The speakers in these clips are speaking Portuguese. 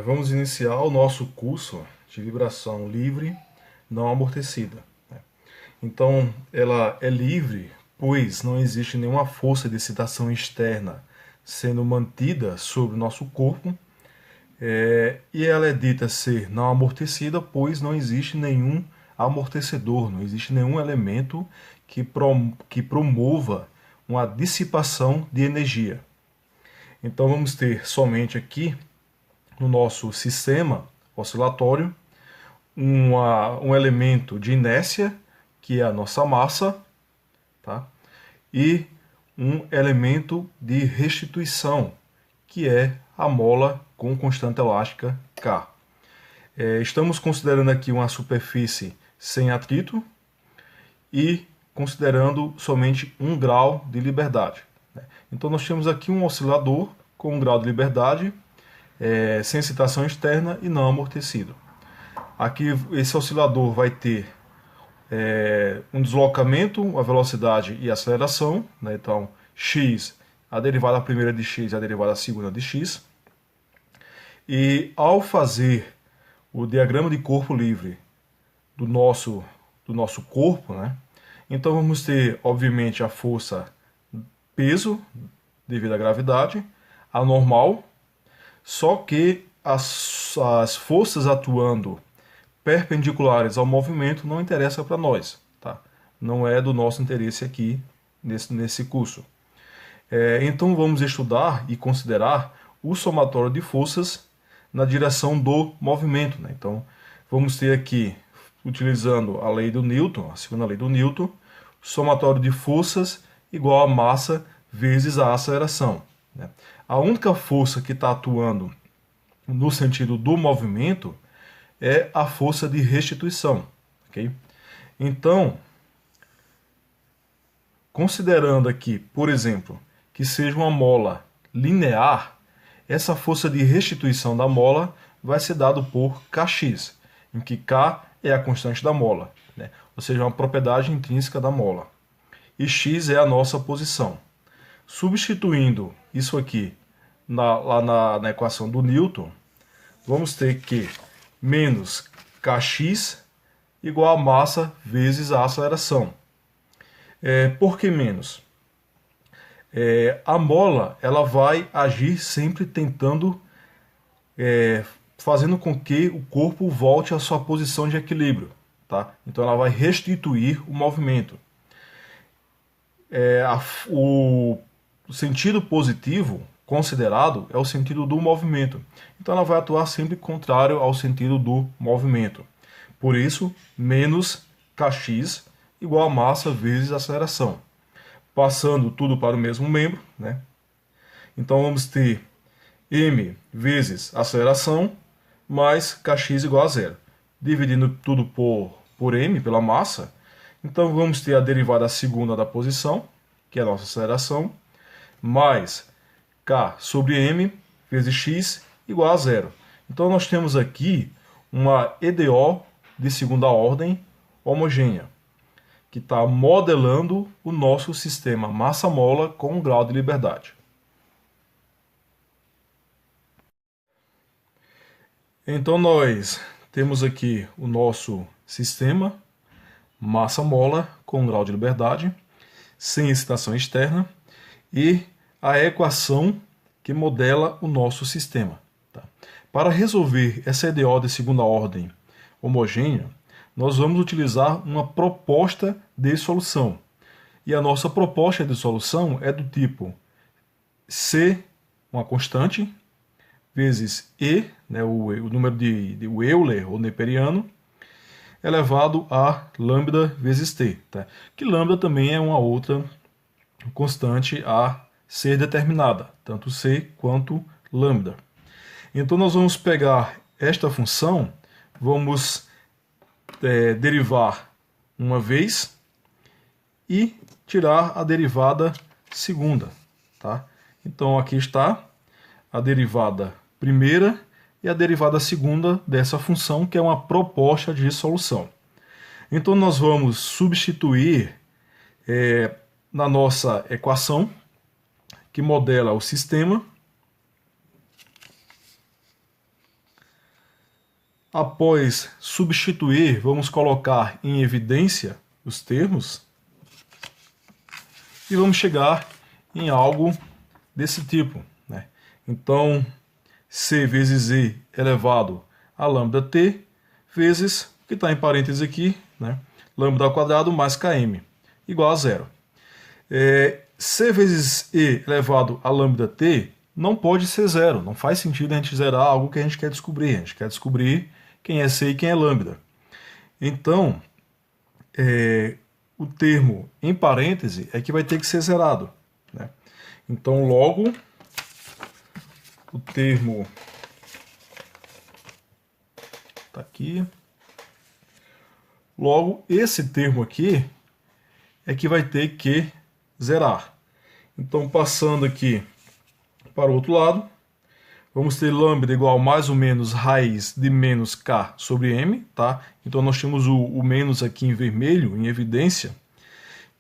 Vamos iniciar o nosso curso de vibração livre não amortecida. Então, ela é livre, pois não existe nenhuma força de excitação externa sendo mantida sobre o nosso corpo, e ela é dita ser não amortecida, pois não existe nenhum amortecedor, não existe nenhum elemento que promova uma dissipação de energia. Então, vamos ter somente aqui no nosso sistema oscilatório um elemento de inércia, que é a nossa massa, tá? E um elemento de restituição, que é a mola com constante elástica K. Estamos considerando aqui uma superfície sem atrito e considerando somente 1 grau de liberdade. Então nós temos aqui um oscilador com 1 grau de liberdade, sem excitação externa e não amortecido. Aqui esse oscilador vai ter um deslocamento, uma velocidade e aceleração, né? Então x, a derivada primeira de x e a derivada segunda de x. E ao fazer o diagrama de corpo livre do nosso corpo, né? Então vamos ter, obviamente, a força peso devido à gravidade, a normal, só que as forças atuando perpendiculares ao movimento não interessa para nós, tá? Não é do nosso interesse aqui nesse curso. Então vamos estudar e considerar o somatório de forças na direção do movimento, né? Então vamos ter aqui, utilizando a lei do Newton, a segunda lei do Newton, somatório de forças igual a massa vezes a aceleração, né? A única força que está atuando no sentido do movimento é a força de restituição, ok? Então, considerando aqui, por exemplo, que seja uma mola linear, essa força de restituição da mola vai ser dado por Kx, em que K é a constante da mola, né? Ou seja, uma propriedade intrínseca da mola. E x é a nossa posição. Substituindo isso aqui lá na equação do Newton, vamos ter que menos Kx igual a massa vezes a aceleração. Por que menos? A mola ela vai agir sempre tentando, fazendo com que o corpo volte à sua posição de equilíbrio, tá? Então ela vai restituir o movimento. O sentido positivo considerado é o sentido do movimento. Então ela vai atuar sempre contrário ao sentido do movimento. Por isso, menos Kx igual a massa vezes a aceleração. Passando tudo para o mesmo membro, né? Então vamos ter m vezes aceleração mais Kx igual a zero. Dividindo tudo por m, pela massa, então vamos ter a derivada segunda da posição, que é a nossa aceleração, mais K sobre m vezes x igual a zero. Então nós temos aqui uma EDO de segunda ordem homogênea, que está modelando o nosso sistema massa-mola com 1 grau de liberdade. Então nós temos aqui o nosso sistema massa-mola com 1 grau de liberdade, sem excitação externa, e a equação que modela o nosso sistema. Tá? Para resolver essa EDO de segunda ordem homogênea, nós vamos utilizar uma proposta de solução. E a nossa proposta de solução é do tipo C, uma constante, vezes E, né, o número de Euler ou neperiano, elevado a lambda vezes t, tá? Que lambda também é uma outra constante a ser determinada, tanto c quanto lambda. Então nós vamos pegar esta função, vamos derivar uma vez e tirar a derivada segunda, tá? Então aqui está a derivada primeira e a derivada segunda dessa função, que é uma proposta de solução. Então nós vamos substituir na nossa equação, que modela o sistema, Após substituir, vamos colocar em evidência os termos e vamos chegar em algo desse tipo, né? Então, C vezes E elevado a lambda T vezes, o que está em parênteses aqui, né? Lambda ao quadrado mais Km, igual a zero. C vezes E elevado a lambda T não pode ser zero. Não faz sentido a gente zerar algo que a gente quer descobrir. A gente quer descobrir quem é C e quem é lambda. Então, o termo em parêntese é que vai ter que ser zerado, né? Então, logo, o termo está aqui. Logo, esse termo aqui é que vai ter que zerar. Então, passando aqui para o outro lado, vamos ter lambda igual a mais ou menos raiz de menos k sobre m, tá? Então, nós temos o menos aqui em vermelho, em evidência,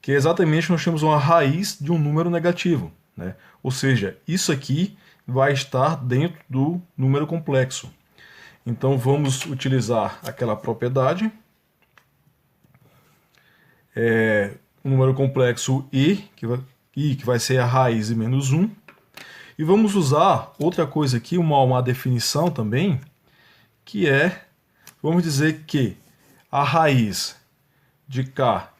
que é exatamente nós temos uma raiz de um número negativo, né? Ou seja, isso aqui vai estar dentro do número complexo. Então, vamos utilizar aquela propriedade. O número complexo i, que vai ser a raiz de menos 1. E vamos usar outra coisa aqui, uma definição também, que é, vamos dizer que a raiz de k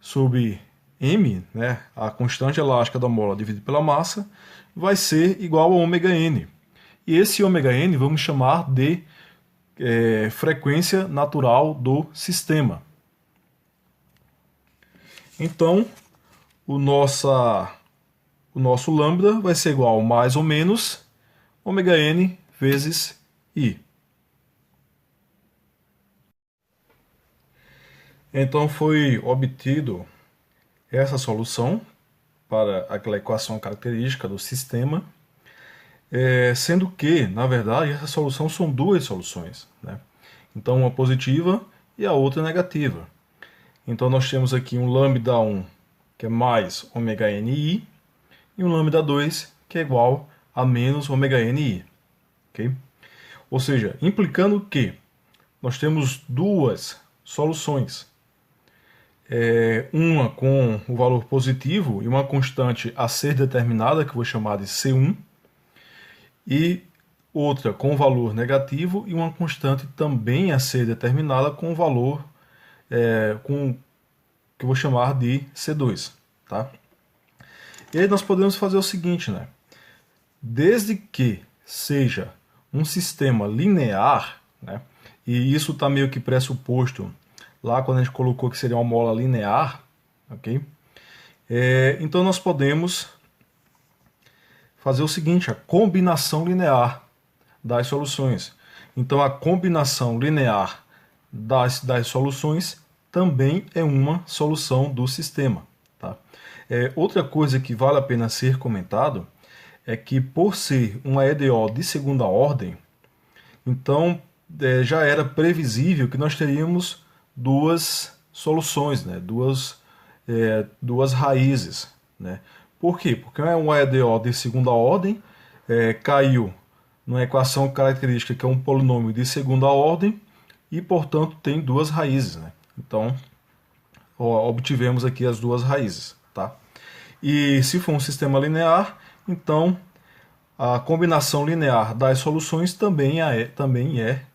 sobre m, né, a constante elástica da mola dividida pela massa, vai ser igual a ômega n. E esse ômega n vamos chamar de frequência natural do sistema. Então, o nosso lambda vai ser igual a mais ou menos ômega n vezes i. Então, foi obtido essa solução para aquela equação característica do sistema, sendo que, na verdade, essa solução são duas soluções, né? Então, uma positiva e a outra negativa. Então, nós temos aqui um lambda 1, que é mais ômega ni, e um lambda 2, que é igual a menos ômega ni. Okay? Ou seja, implicando que nós temos duas soluções. Uma com o valor positivo e uma constante a ser determinada, que eu vou chamar de C1, e outra com o valor negativo e uma constante também a ser determinada com o valor que eu vou chamar de C2. Tá? E aí nós podemos fazer o seguinte, né? Desde que seja um sistema linear, né? E isso está meio que pressuposto lá quando a gente colocou que seria uma mola linear, ok? Então nós podemos fazer o seguinte, a combinação linear das soluções. Então a combinação linear das soluções também é uma solução do sistema. Tá? Outra coisa que vale a pena ser comentado é que por ser uma EDO de segunda ordem, então já era previsível que nós teríamos duas soluções, né? duas raízes. Né? Por quê? Porque é uma EDO de segunda ordem, caiu numa equação característica que é um polinômio de segunda ordem e, portanto, tem duas raízes. Né? Então, obtivemos aqui as duas raízes. Tá? E se for um sistema linear, então a combinação linear das soluções também é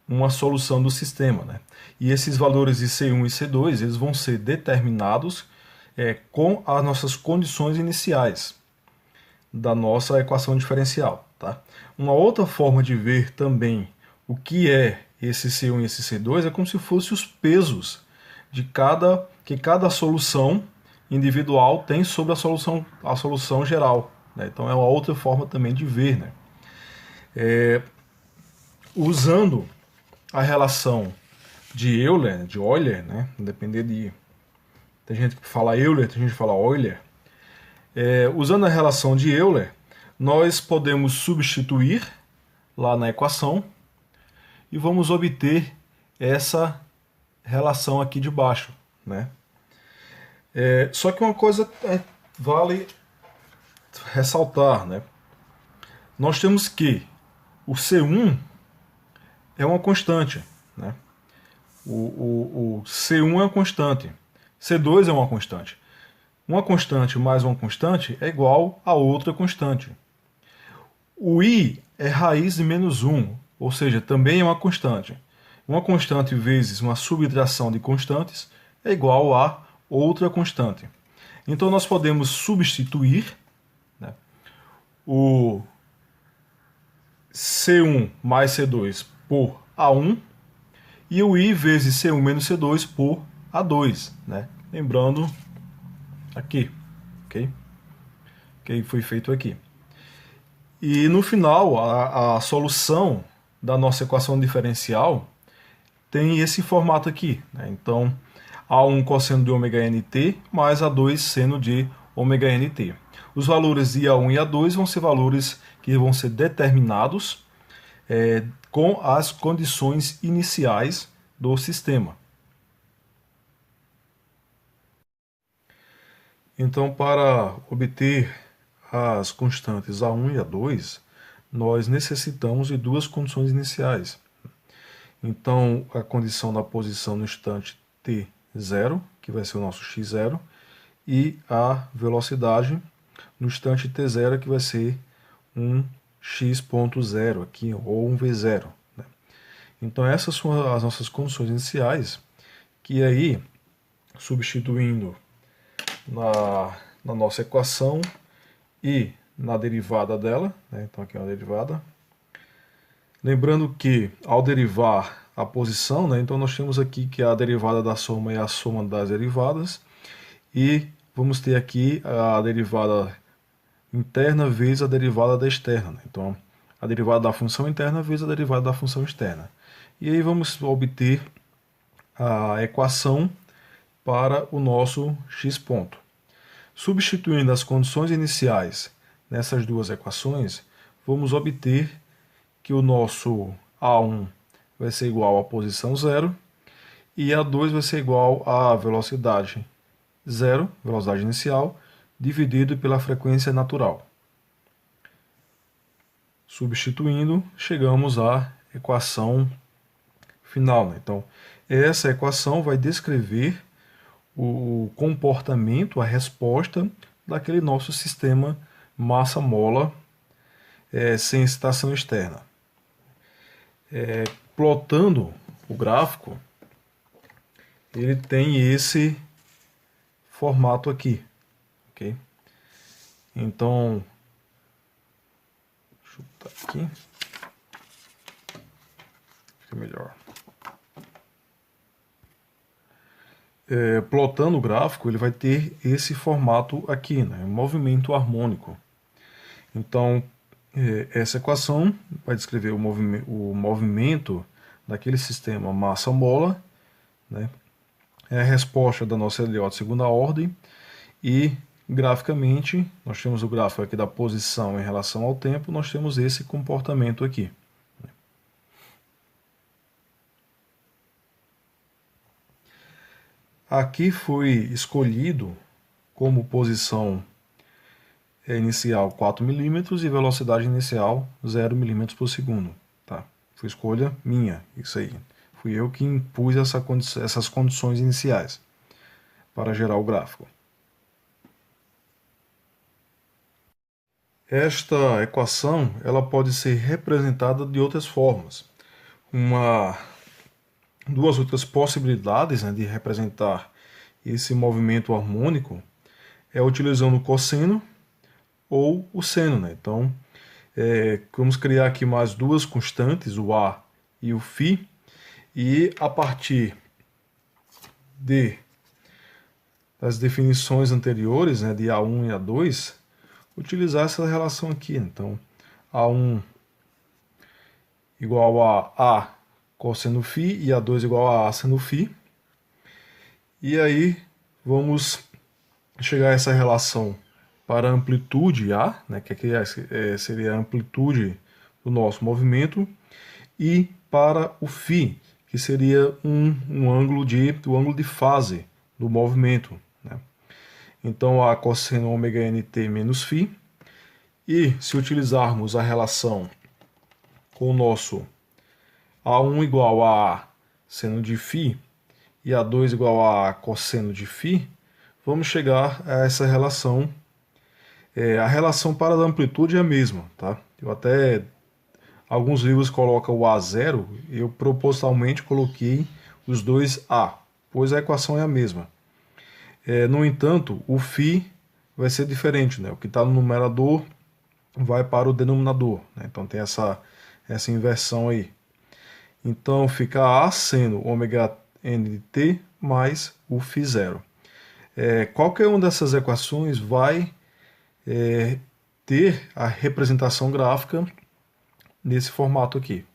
uma solução do sistema. Né? E esses valores de C1 e C2 eles vão ser determinados com as nossas condições iniciais da nossa equação diferencial. Tá? Uma outra forma de ver também o que é esse C1 e esse C2 é como se fossem os pesos que cada solução individual tem sobre a solução geral. Né? Então é uma outra forma também de ver. Né? Usando a relação de Euler, né? Depender de... Tem gente que fala Euler, tem gente que fala Euler. Usando a relação de Euler, nós podemos substituir lá na equação e vamos obter essa relação aqui de baixo. Né? Só que uma coisa vale ressaltar. Né? Nós temos que o C1 é uma constante, né? O C1 é uma constante, C2 é uma constante. Uma constante mais uma constante é igual a outra constante. O I é raiz de menos 1, ou seja, também é uma constante. Uma constante vezes uma subtração de constantes é igual a outra constante. Então nós podemos substituir, né, o C1 mais C2 por A1 e o I vezes C1 menos C2 por A2, né? Lembrando aqui, ok? Que foi feito aqui. E no final, a solução da nossa equação diferencial tem esse formato aqui, né? Então, A1 cosseno de ômega nt mais A2 seno de ômega nt. Os valores de A1 e A2 vão ser valores que vão ser determinados com as condições iniciais do sistema. Então, para obter as constantes A1 e A2, nós necessitamos de duas condições iniciais. Então, a condição da posição no instante t0, que vai ser o nosso x0, e a velocidade no instante t0, que vai ser um x.0 aqui, ou um v0. Né? Então, essas são as nossas condições iniciais, que aí, substituindo na nossa equação e na derivada dela, né? Então aqui é uma derivada. Lembrando que ao derivar a posição, né? Então nós temos aqui que a derivada da soma é a soma das derivadas e vamos ter aqui a derivada interna vezes a derivada da externa. Né? Então a derivada da função interna vezes a derivada da função externa. E aí vamos obter a equação para o nosso x ponto. Substituindo as condições iniciais nessas duas equações, vamos obter que o nosso A1 vai ser igual à posição 0 e A2 vai ser igual à velocidade 0, velocidade inicial, dividido pela frequência natural. Substituindo, chegamos à equação final. Né? Então, essa equação vai descrever o comportamento, a resposta daquele nosso sistema massa-mola sem excitação externa. Plotando o gráfico, ele tem esse formato aqui, ok? Então, deixa eu botar aqui, fica melhor. Plotando o gráfico, ele vai ter esse formato aqui, né? Movimento harmônico. Então, essa equação vai descrever o movimento daquele sistema massa-mola, né? É a resposta da nossa LO de segunda ordem e, graficamente, nós temos o gráfico aqui da posição em relação ao tempo, nós temos esse comportamento aqui. Aqui foi escolhido como posição inicial 4 milímetros e velocidade inicial 0 milímetros por segundo. Tá? Foi escolha minha, isso aí. Fui eu que impus essas condições iniciais para gerar o gráfico. Esta equação ela pode ser representada de outras formas. Duas outras possibilidades, né, de representar esse movimento harmônico é utilizando o cosseno ou o seno. Né? Então, vamos criar aqui mais duas constantes, o A e o φ, e a partir das definições anteriores, né, de A1 e A2, utilizar essa relação aqui. Então, A1 igual a A cosseno φ e A2 igual a A seno φ. E aí vamos chegar a essa relação para a amplitude A, né, que aqui seria a amplitude do nosso movimento, e para o φ, que seria o ângulo de fase do movimento. Né? Então, A cosseno ômega nt menos φ. E se utilizarmos a relação com o nosso A1 igual a seno de φ e A2 igual a cosseno de φ, vamos chegar a essa relação. A relação para a amplitude é a mesma, tá? Eu até, alguns livros colocam o A0, eu propositalmente coloquei os dois A, pois a equação é a mesma. No entanto, o φ vai ser diferente, né? O que está no numerador vai para o denominador, né? Então tem essa inversão aí. Então fica A seno ômega n de t mais o φ0. Qualquer uma dessas equações vai ter a representação gráfica nesse formato aqui.